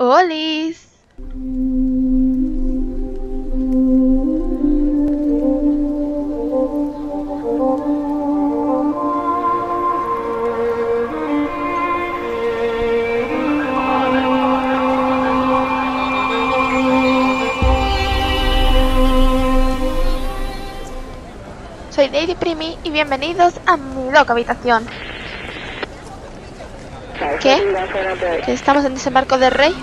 ¡Olis! Soy Lady Primi y bienvenidos a mi loca habitación. ¿Qué? ¿Que estamos en Desembarco del Rey?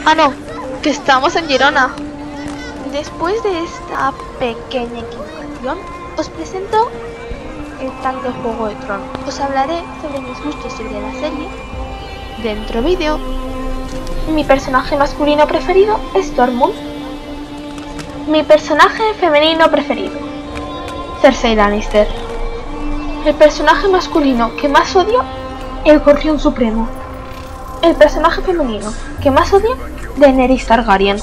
Ah, no, que estamos en Girona. Después de esta pequeña equivocación, os presento el tal de Juego de Tronos. Os hablaré sobre mis gustos sobre la serie dentro vídeo. Mi personaje masculino preferido es Tormund. Mi personaje femenino preferido, Cersei Lannister. El personaje masculino que más odio, el Gorrión Supremo. El personaje femenino que más odio, Daenerys Targaryen.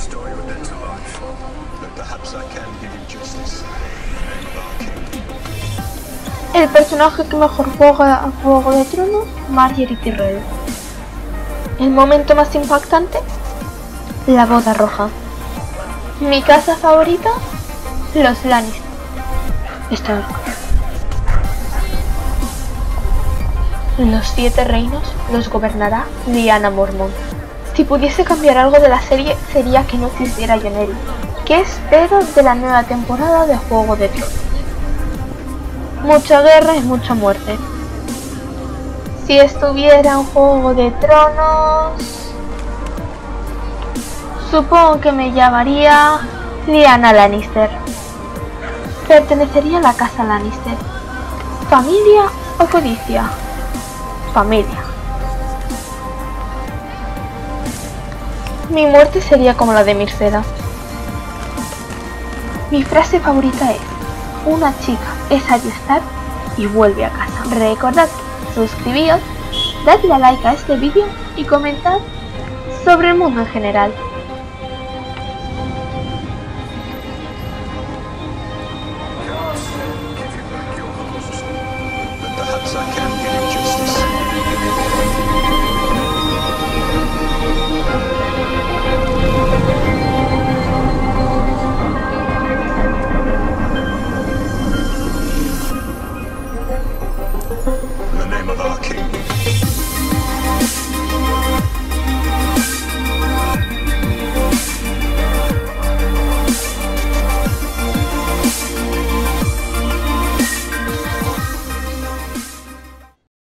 El personaje que mejor juega a Juego de Tronos, Margaery Tyrell. El momento más impactante, la boda roja. Mi casa favorita, los Lannister. Stark. Los 7 reinos los gobernará Lyanna Mormont. Si pudiese cambiar algo de la serie sería que no existiera Jon Snow. ¿Qué espero de la nueva temporada de Juego de Tronos? Mucha guerra y mucha muerte. Si estuviera en Juego de Tronos, supongo que me llamaría Lyanna Lannister. Pertenecería a la casa Lannister. ¿Familia o codicia? Familia. Mi muerte sería como la de Myrcella. Mi frase favorita es: una chica es Arya y vuelve a casa. Recordad, suscribíos, dadle a like a este vídeo y comentad sobre el mundo en general. Perhaps I can give you justice.